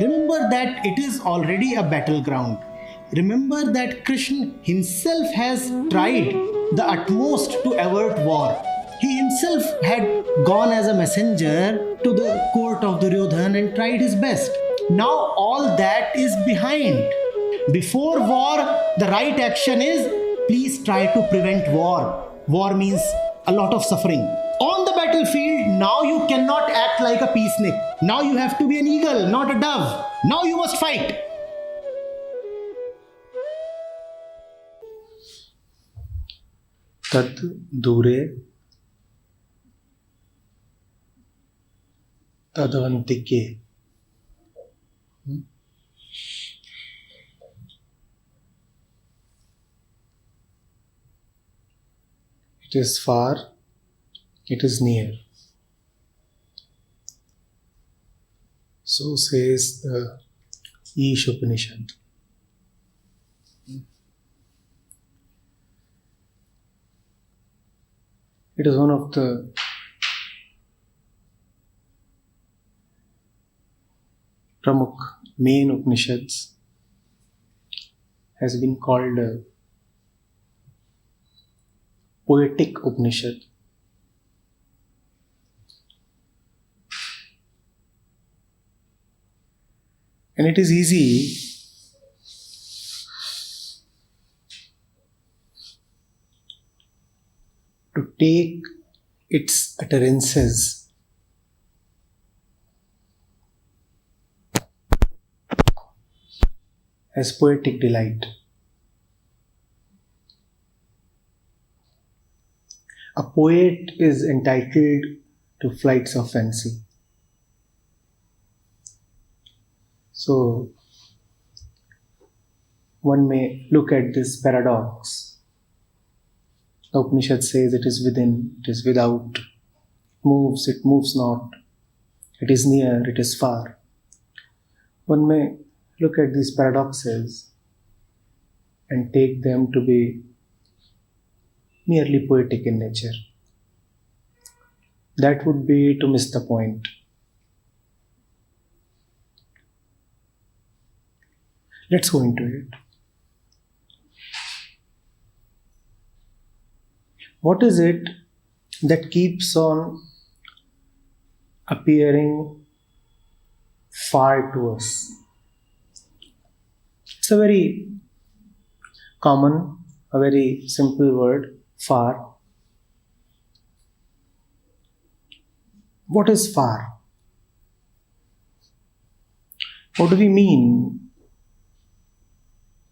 Remember that it is already a battleground. Remember that Krishna himself has tried the utmost to avert war. He himself had gone as a messenger to the court of Duryodhana and tried his best. Now all that is behind. Before war, the right action is please try to prevent war. War means a lot of suffering. On the battlefield, now you cannot act like a peacenik. Now you have to be an eagle, not a dove. Now you must fight. Tad dure tadavantike. It is far, it is near. So says the Isha Upanishad. It is one of the Pramukh main Upanishads, has been called a poetic Upanishad. And it is easy to take its utterances as poetic delight. A poet is entitled to flights of fancy. So, one may look at this paradox. The Upanishad says it is within, it is without, it moves not, it is near, it is far. One may look at these paradoxes and take them to be merely poetic in nature. That would be to miss the point. Let's go into it. What is it that keeps on appearing far to us? It's a very common, a very simple word, far. What is far? What do we mean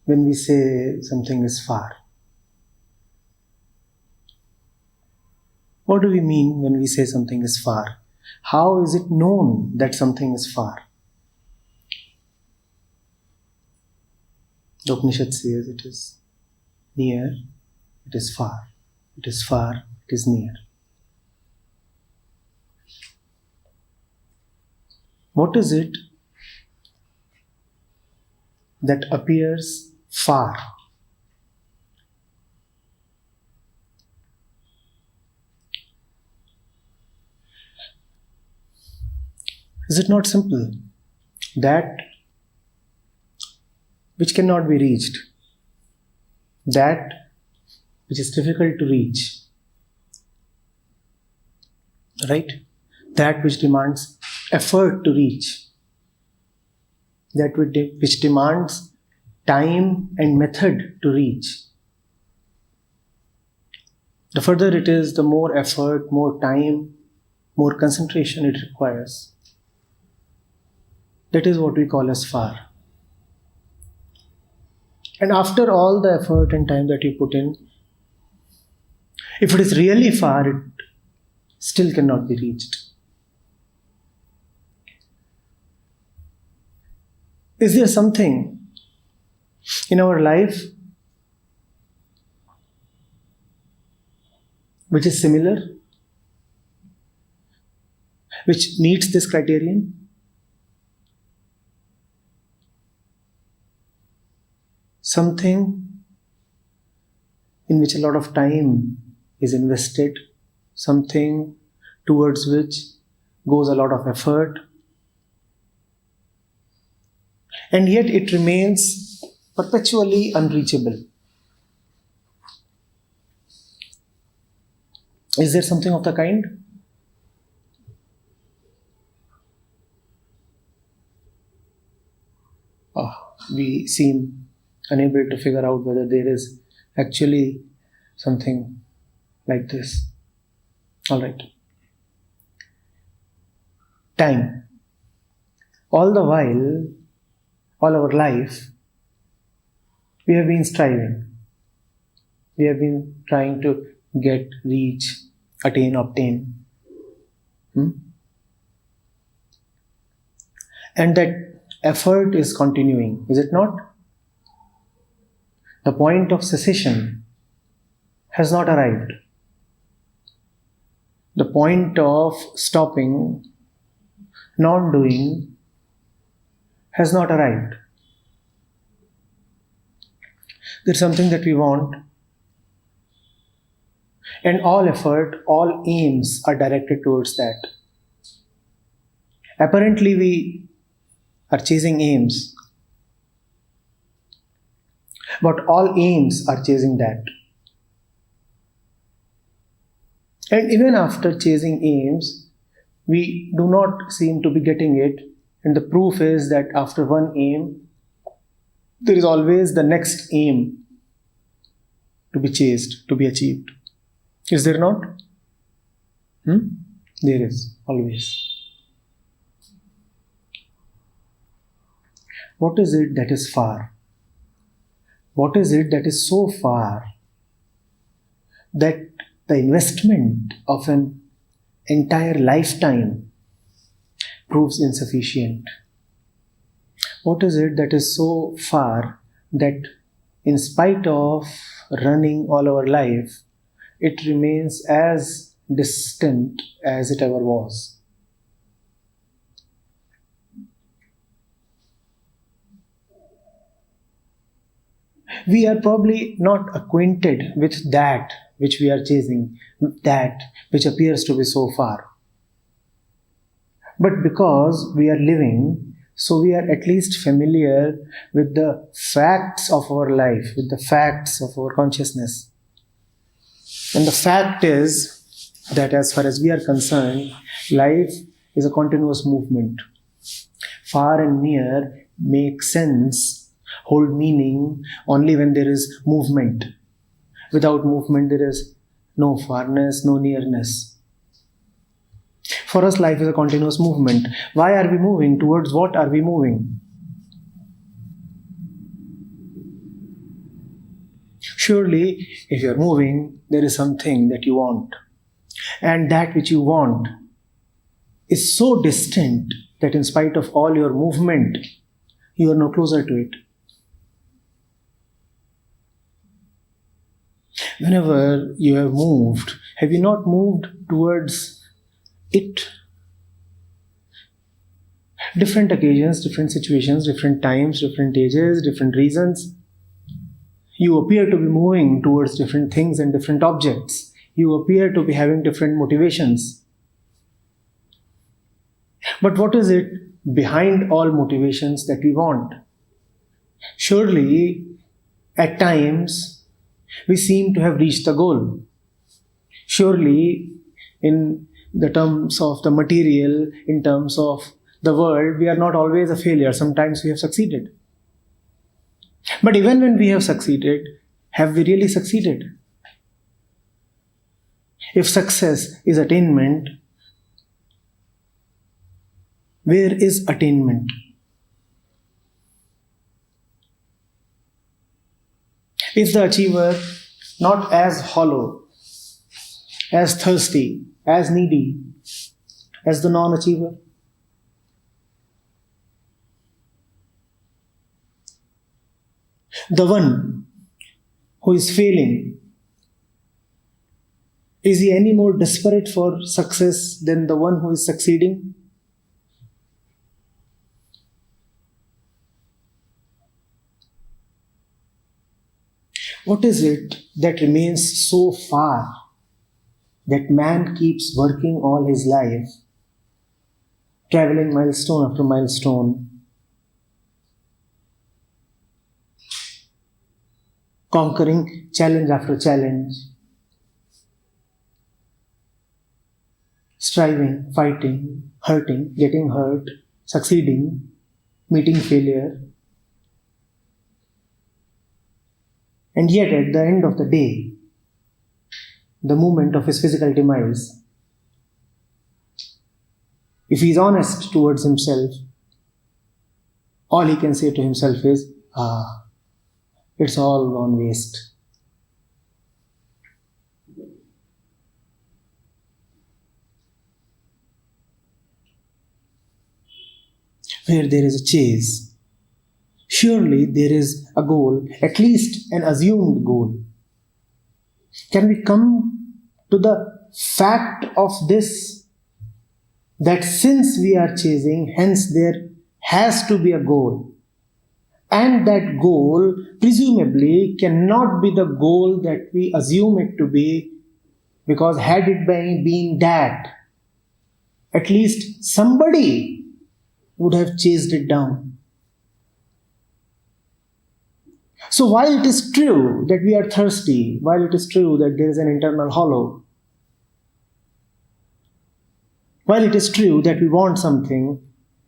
when we say something is far? What do we mean when we say something is far? How is it known that something is far? The Upanishad says it is near, it is far. It is far, it is near. What is it that appears far? Is it not simple? That which cannot be reached, that which is difficult to reach, right? That which demands effort to reach, that which demands time and method to reach. The further it is, the more effort, more time, more concentration it requires. That is what we call as far. And after all the effort and time that you put in, if it is really far, it still cannot be reached. Is there something in our life which is similar, which meets this criterion? Something in which a lot of time is invested, something towards which goes a lot of effort, and yet it remains perpetually unreachable. Is there something of the kind? We seem unable to figure out whether there is actually something like this. All right. Time. All the while, all our life, we have been striving. We have been trying to get, reach, attain, obtain. And that effort is continuing, is it not? The point of cessation has not arrived. The point of stopping, non-doing, has not arrived. There's something that we want, and all effort, all aims are directed towards that. Apparently, we are chasing aims, but all aims are chasing that. And even after chasing aims, we do not seem to be getting it, and the proof is that after one aim, there is always the next aim to be chased, to be achieved. Is there not? There is, always. What is it that is far? What is it that is so far that the investment of an entire lifetime proves insufficient? What is it that is so far that in spite of running all our life, it remains as distant as it ever was? We are probably not acquainted with that which we are chasing, that which appears to be so far. But because we are living, so we are at least familiar with the facts of our life, with the facts of our consciousness. And the fact is that as far as we are concerned, life is a continuous movement. Far and near make sense, hold meaning only when there is movement. Without movement, there is no farness, no nearness. For us, life is a continuous movement. Why are we moving? Towards what are we moving? Surely, if you are moving, there is something that you want. And that which you want is so distant that in spite of all your movement, you are no closer to it. Whenever you have moved, have you not moved towards it? Different occasions, different situations, different times, different ages, different reasons. You appear to be moving towards different things and different objects. You appear to be having different motivations. But what is it behind all motivations that we want? Surely, at times, we seem to have reached the goal. Surely, in the terms of the material, in terms of the world, we are not always a failure. Sometimes we have succeeded. But even when we have succeeded, have we really succeeded? If success is attainment, where is attainment? Is the achiever not as hollow, as thirsty, as needy as the non-achiever? The one who is failing, is he any more desperate for success than the one who is succeeding? What is it that remains so far that man keeps working all his life, traveling milestone after milestone, conquering challenge after challenge, striving, fighting, hurting, getting hurt, succeeding, meeting failure. And yet, at the end of the day, the moment of his physical demise, if he is honest towards himself, all he can say to himself is, it's all gone waste. Where there is a chase, surely there is a goal, at least an assumed goal. Can we come to the fact of this, that since we are chasing, hence there has to be a goal. And that goal presumably cannot be the goal that we assume it to be, because had it been that, at least somebody would have chased it down. So while it is true that we are thirsty, while it is true that there is an internal hollow, while it is true that we want something,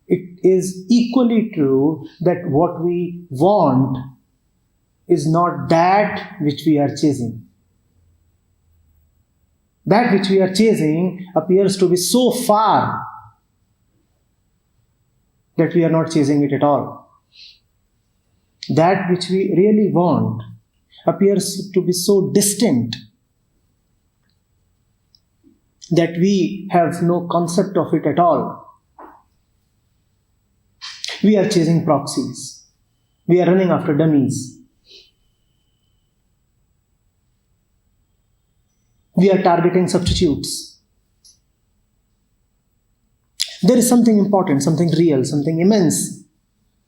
it is equally true that what we want is not that which we are chasing. That which we are chasing appears to be so far that we are not chasing it at all. That which we really want appears to be so distant that we have no concept of it at all. We are chasing proxies. We are running after dummies. We are targeting substitutes. There is something important, something real, something immense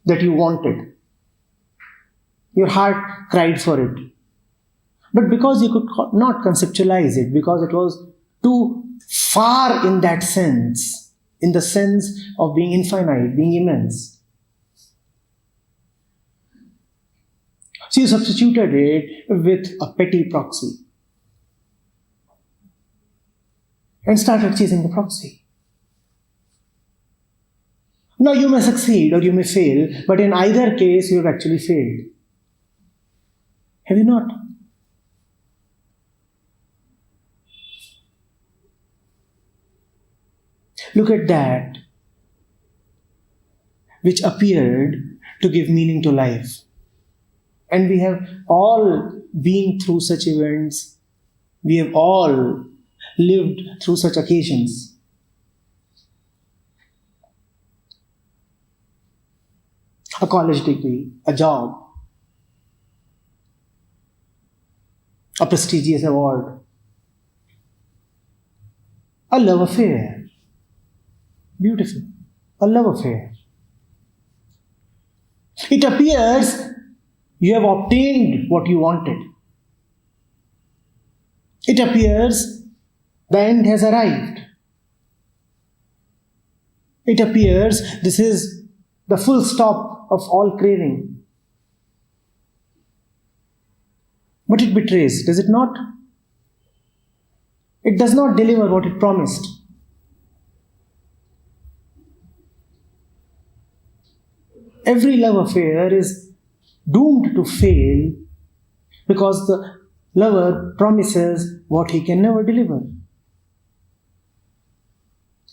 that you wanted. Your heart cried for it. But because you could not conceptualize it, because it was too far in that sense, in the sense of being infinite, being immense, so you substituted it with a petty proxy and started chasing the proxy. Now you may succeed or you may fail, but in either case you have actually failed. Have you not? Look at that which appeared to give meaning to life. And we have all been through such events. We have all lived through such occasions. A college degree, a job, a prestigious award, a love affair. Beautiful. A love affair. It appears you have obtained what you wanted. It appears the end has arrived. It appears this is the full stop of all craving. But it betrays, does it not? It does not deliver what it promised. Every love affair is doomed to fail because the lover promises what he can never deliver.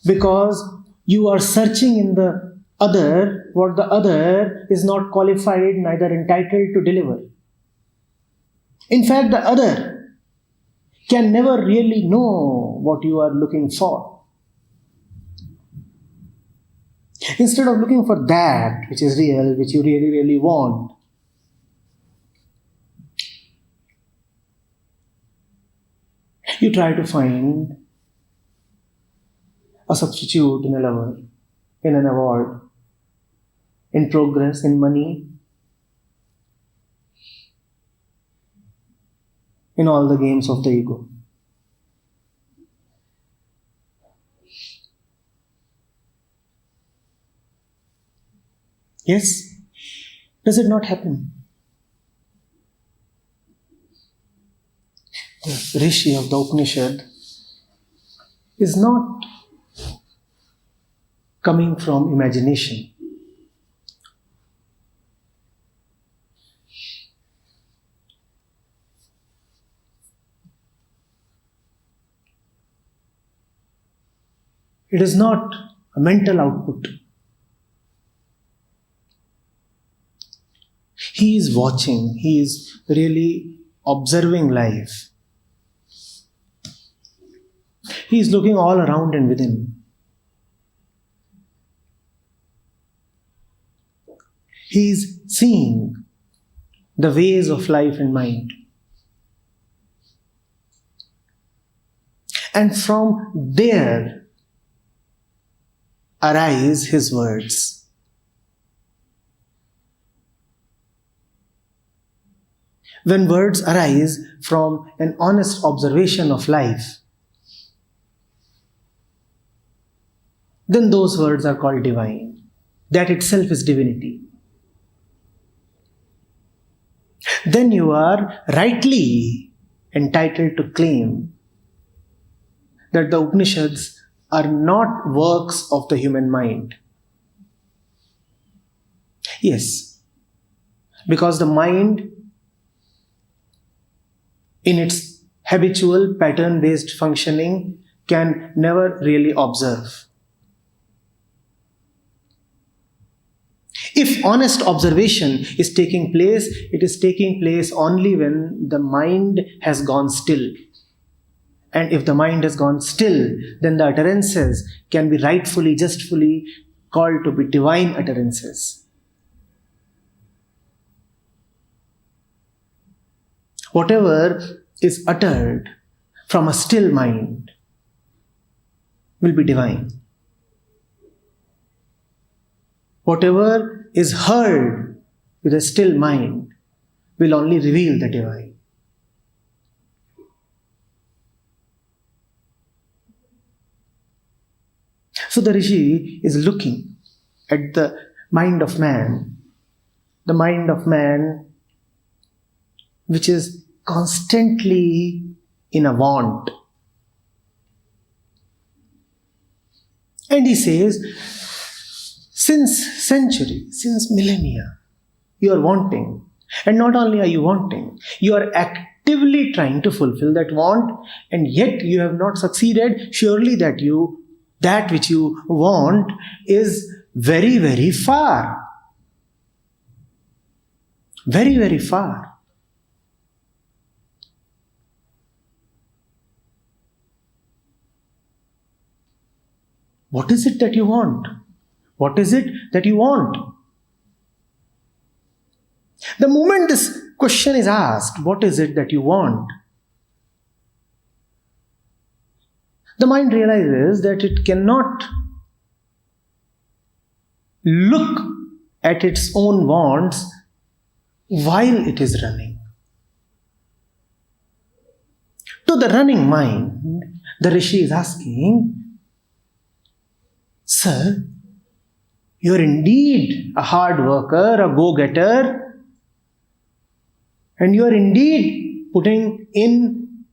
Because you are searching in the other what the other is not qualified, neither entitled to deliver. In fact, the other can never really know what you are looking for. Instead of looking for that which is real, which you really, really want, you try to find a substitute in a lover, in an award, in progress, in money, in all the games of the ego. Yes? Does it not happen? Rishi of the Upanishad is not coming from imagination. It is not a mental output. He is watching, he is really observing life. He is looking all around and within. He is seeing the ways of life and mind. And from there arise his words. When words arise from an honest observation of life, then those words are called divine. That itself is divinity. Then you are rightly entitled to claim that the Upanishads are not works of the human mind. Yes, because the mind, in its habitual pattern-based functioning, can never really observe. If honest observation is taking place, it is taking place only when the mind has gone still. And if the mind has gone still, then the utterances can be rightfully, justfully called to be divine utterances. Whatever is uttered from a still mind will be divine. Whatever is heard with a still mind will only reveal the divine. So the Rishi is looking at the mind of man which is constantly in a want. And he says, since centuries, since millennia, you are wanting. And not only are you wanting, you are actively trying to fulfill that want, and yet you have not succeeded. Surely that which you want is very, very far. Very, very far. What is it that you want? What is it that you want? The moment this question is asked, what is it that you want? The mind realizes that it cannot look at its own wants while it is running. To the running mind, the Rishi is asking, Sir, you're indeed a hard worker, a go-getter, and you're indeed putting in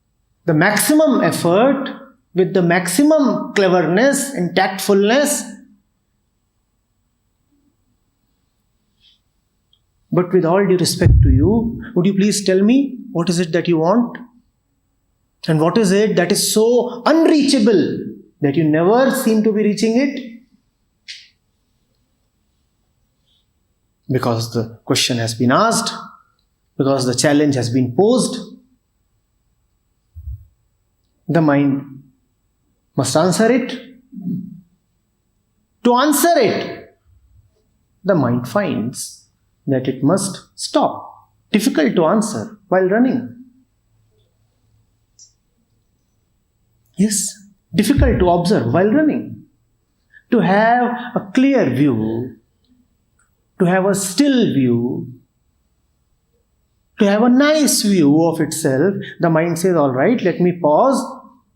the maximum effort with the maximum cleverness and tactfulness. But with all due respect to you, would you please tell me what is it that you want? And what is it that is so unreachable that you never seem to be reaching it? Because the question has been asked, because the challenge has been posed, the mind must answer it. To answer it, the mind finds that it must stop. Difficult to answer while running. Yes, difficult to observe while running. To have a clear view, to have a still view, to have a nice view of itself, the mind says, all right, let me pause,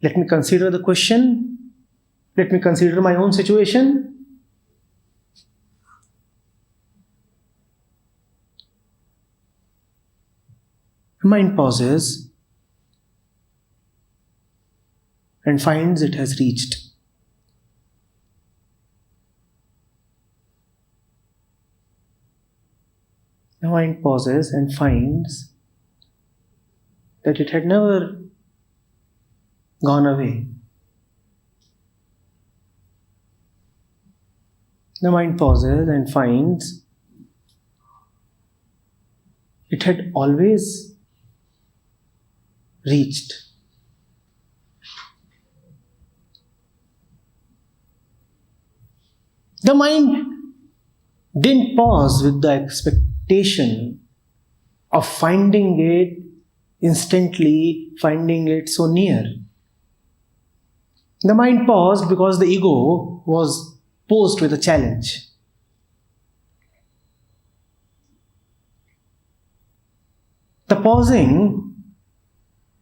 let me consider the question, let me consider my own situation. Mind pauses, and finds it has reached. The mind pauses and finds that it had never gone away. The mind pauses and finds it had always reached. The mind didn't pause with the expectation of finding it instantly, finding it so near. The mind paused because the ego was posed with a challenge. The pausing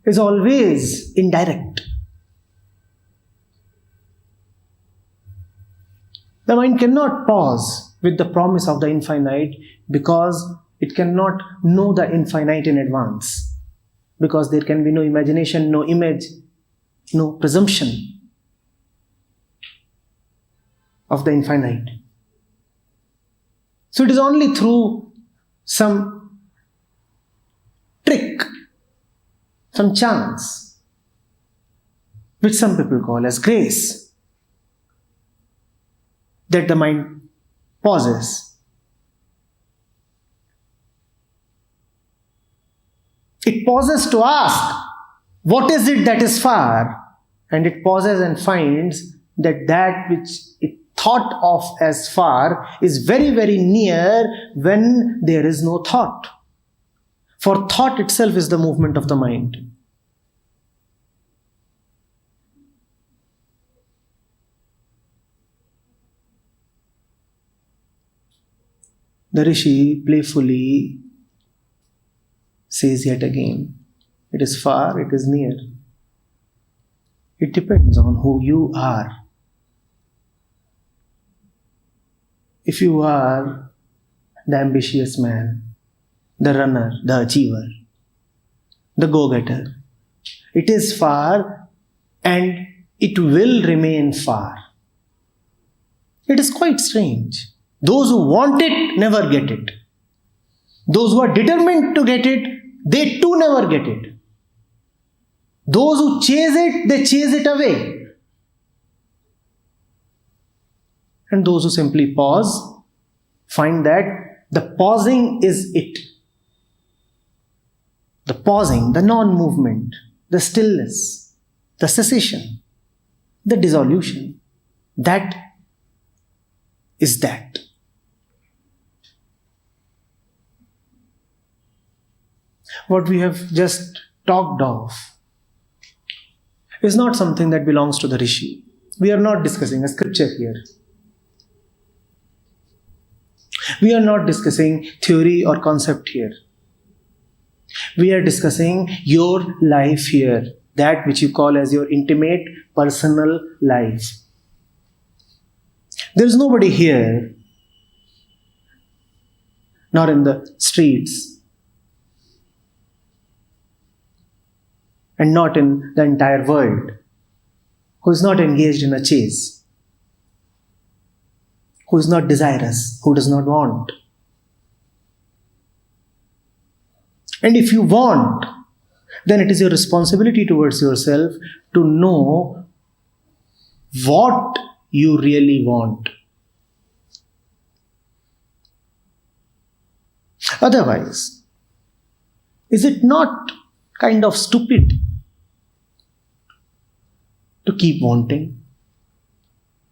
is always indirect. The mind cannot pause with the promise of the infinite because it cannot know the infinite in advance. Because there can be no imagination, no image, no presumption of the infinite. So it is only through some trick, some chance, which some people call as grace, that the mind pauses. It pauses to ask, what is it that is far? And it pauses and finds that that which it thought of as far is very, very near when there is no thought. For thought itself is the movement of the mind. The Rishi playfully says yet again, it is far, it is near. It depends on who you are. If you are the ambitious man, the runner, the achiever, the go-getter, it is far and it will remain far. It is quite strange. Those who want it never get it. Those who are determined to get it, they too never get it. Those who chase it, they chase it away. And those who simply pause, find that the pausing is it. The pausing, the non-movement, the stillness, the cessation, the dissolution, that is that. What we have just talked of is not something that belongs to the Rishi. We are not discussing a scripture here. We are not discussing theory or concept here. We are discussing your life here, that which you call as your intimate, personal life. There is nobody here, nor in the streets, and not in the entire world, who is not engaged in a chase, who is not desirous, who does not want. And if you want, then it is your responsibility towards yourself to know what you really want. Otherwise, is it not kind of stupid to keep wanting?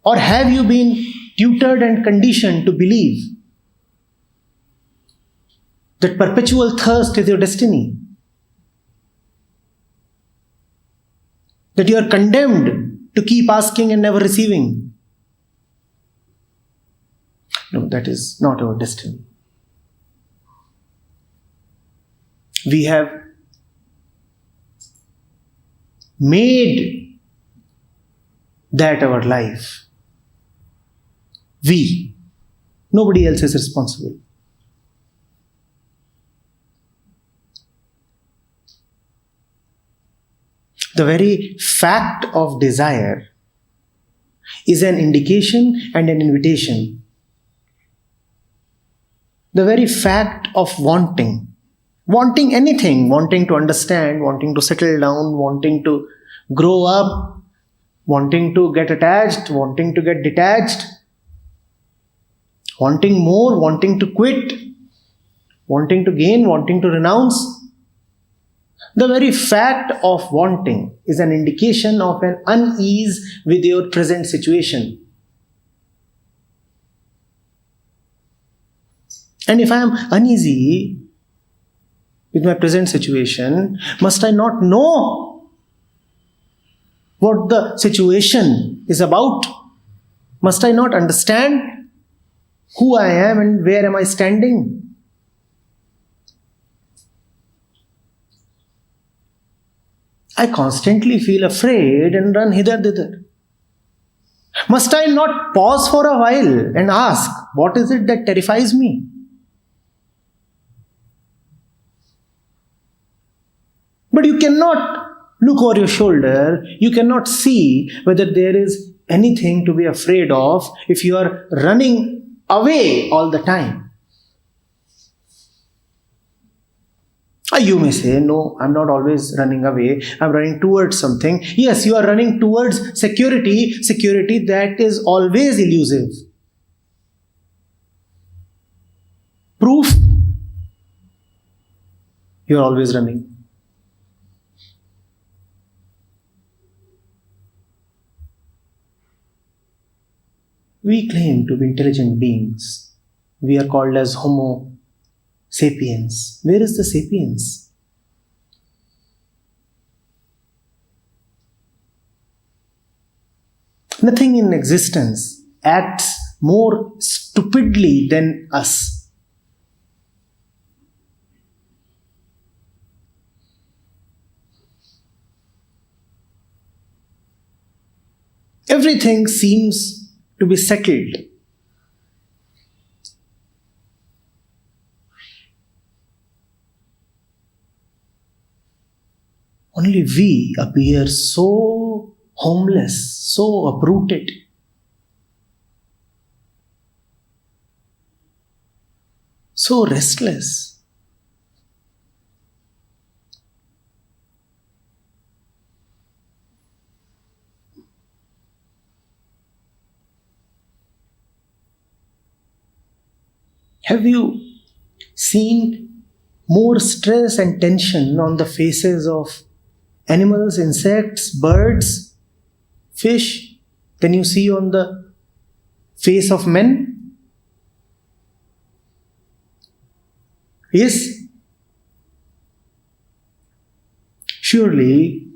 Or have you been tutored and conditioned to believe that perpetual thirst is your destiny? That you are condemned to keep asking and never receiving? No, that is not our destiny. We have made that our life. We. Nobody else is responsible. The very fact of desire is an indication and an invitation. The very fact of wanting anything, wanting to understand, wanting to settle down, wanting to grow up, wanting to get attached, wanting to get detached, wanting more, wanting to quit, wanting to gain, wanting to renounce. The very fact of wanting is an indication of an unease with your present situation. And if I am uneasy with my present situation, must I not know what the situation is about? Must I not understand who I am and where am I standing? I constantly feel afraid and run hither-thither. Must I not pause for a while and ask, what is it that terrifies me? But you cannot look over your shoulder, you cannot see whether there is anything to be afraid of if you are running away all the time. You may say, no, I'm not always running away, I'm running towards something. Yes, you are running towards security that is always elusive. Proof, you are always running. We claim to be intelligent beings. We are called as Homo sapiens. Where is the sapiens? Nothing in existence acts more stupidly than us. Everything seems to be settled. Only we appear so homeless, so uprooted. So restless. Have you seen more stress and tension on the faces of animals, insects, birds, fish than you see on the face of men? Yes? Surely,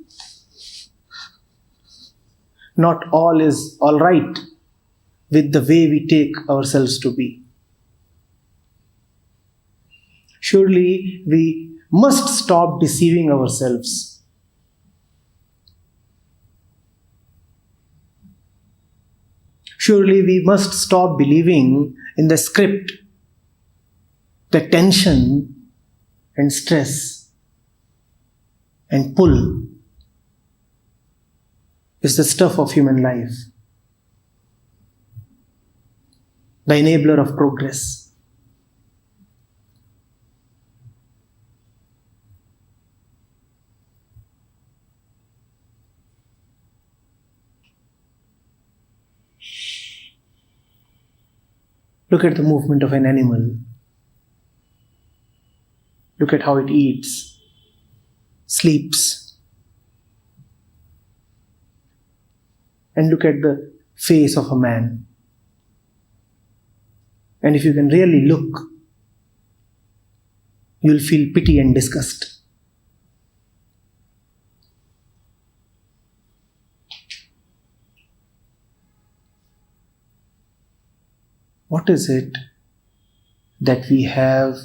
not all is all right with the way we take ourselves to be. Surely we must stop deceiving ourselves. Surely we must stop believing in the script, the tension and stress and pull is the stuff of human life, the enabler of progress. Look at the movement of an animal. Look at how it eats, sleeps. And look at the face of a man. And if you can really look, you'll feel pity and disgust. What is it that we have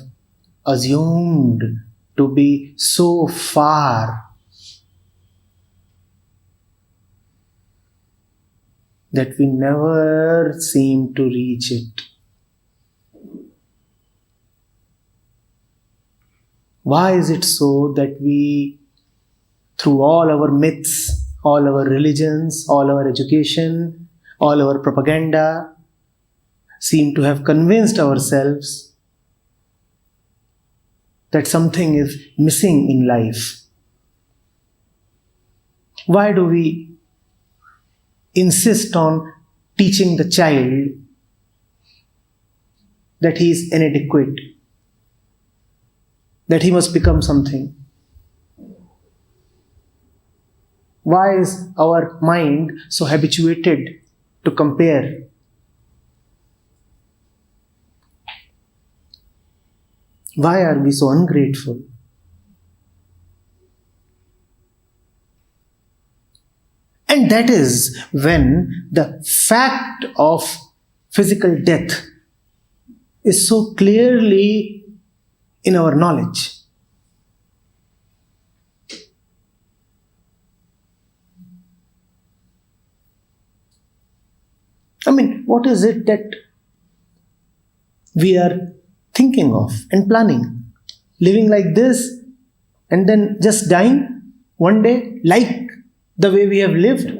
assumed to be so far that we never seem to reach it? Why is it so that we through all our myths, all our religions, all our education, all our propaganda, seem to have convinced ourselves that something is missing in life. Why do we insist on teaching the child that he is inadequate, that he must become something? Why is our mind so habituated to compare? Why are we so ungrateful? And that is when the fact of physical death is so clearly in our knowledge. I mean, what is it that we are thinking of and planning? Living like this and then just dying one day like the way we have lived?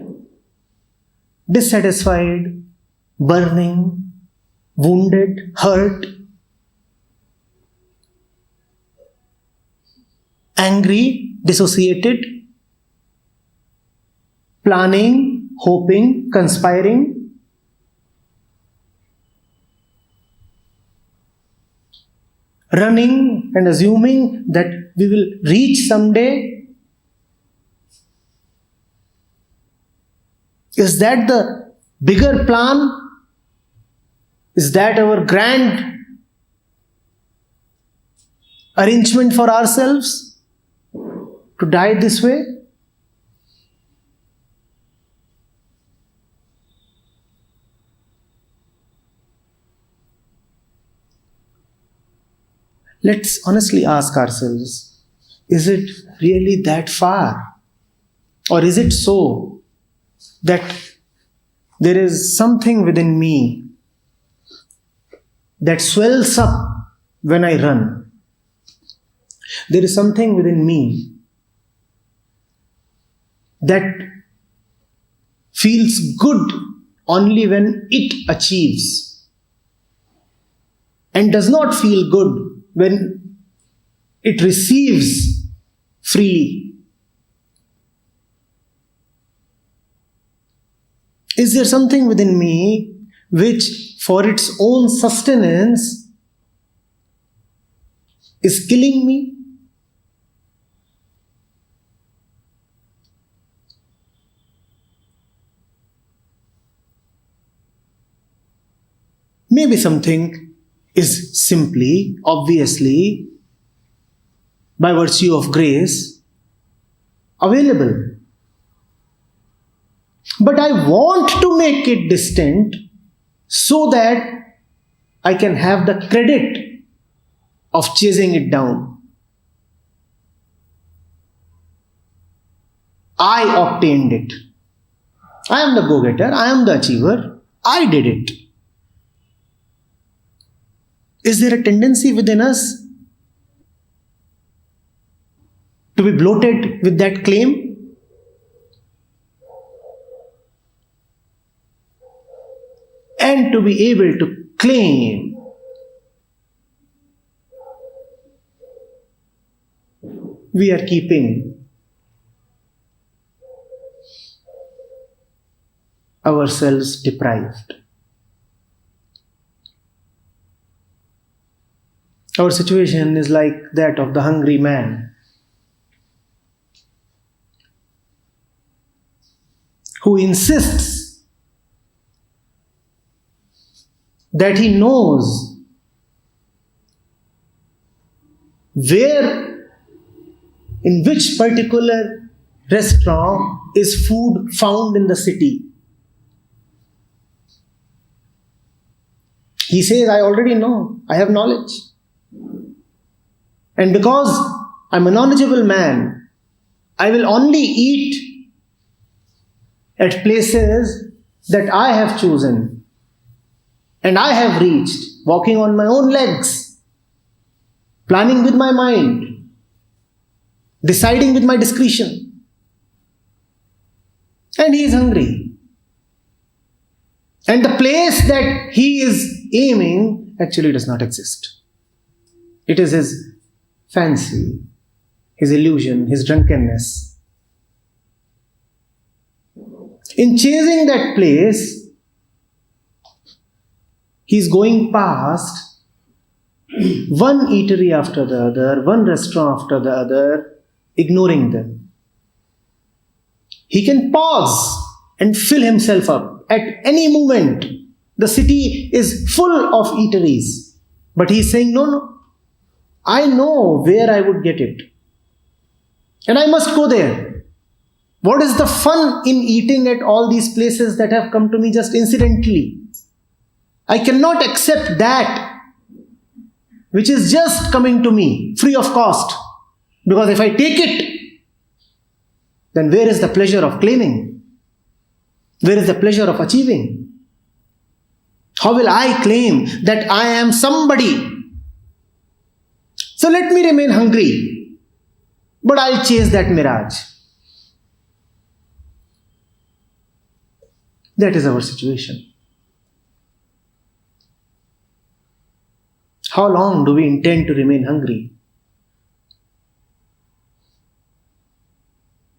Dissatisfied, burning, wounded, hurt, angry, dissociated, planning, hoping, conspiring, running and assuming that we will reach someday. Is that the bigger plan? Is that our grand arrangement for ourselves to die this way? Let's honestly ask ourselves, is it really that far? Or is it so that there is something within me that swells up when I run? There is something within me that feels good only when it achieves and does not feel good when it receives freely. Is there something within me which, for its own sustenance, is killing me? Maybe something is simply, obviously, by virtue of grace, available. But I want to make it distant so that I can have the credit of chasing it down. I obtained it. I am the go-getter. I am the achiever. I did it. Is there a tendency within us to be bloated with that claim? And to be able to claim we are keeping ourselves deprived. Our situation is like that of the hungry man who insists that he knows where, in which particular restaurant is food found in the city. He says, I already know, I have knowledge. And because I'm a knowledgeable man, I will only eat at places that I have chosen and I have reached, walking on my own legs, planning with my mind, deciding with my discretion. And he is hungry. And the place that he is aiming actually does not exist. It is his fancy, his illusion, his drunkenness. In chasing that place, he's going past one eatery after the other, one restaurant after the other, ignoring them. He can pause and fill himself up at any moment. The city is full of eateries. But he's saying, no, I know where I would get it. And I must go there. What is the fun in eating at all these places that have come to me just incidentally? I cannot accept that which is just coming to me free of cost. Because if I take it, then where is the pleasure of claiming? Where is the pleasure of achieving? How will I claim that I am somebody? So let me remain hungry, but I'll chase that mirage. That is our situation. How long do we intend to remain hungry?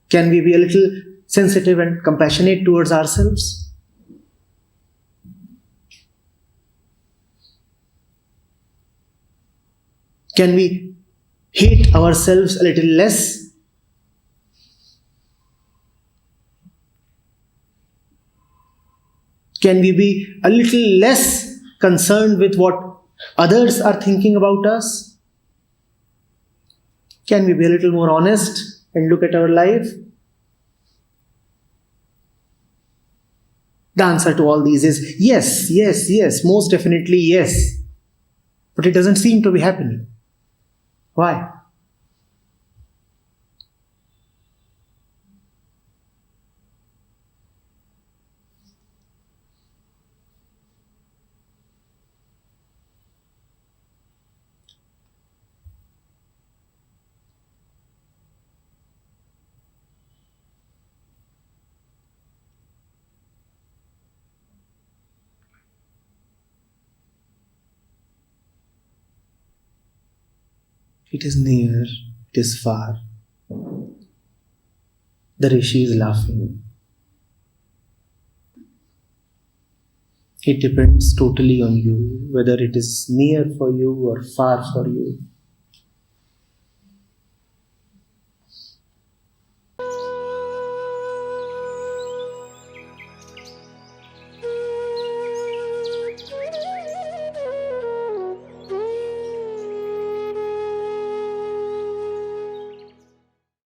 Can we be a little sensitive and compassionate towards ourselves? Can we hate ourselves a little less? Can we be a little less concerned with what others are thinking about us? Can we be a little more honest and look at our life? The answer to all these is yes, yes, yes, most definitely yes. But it doesn't seem to be happening. Why? It is near, it is far. The Rishi is laughing. It depends totally on you, whether it is near for you or far for you.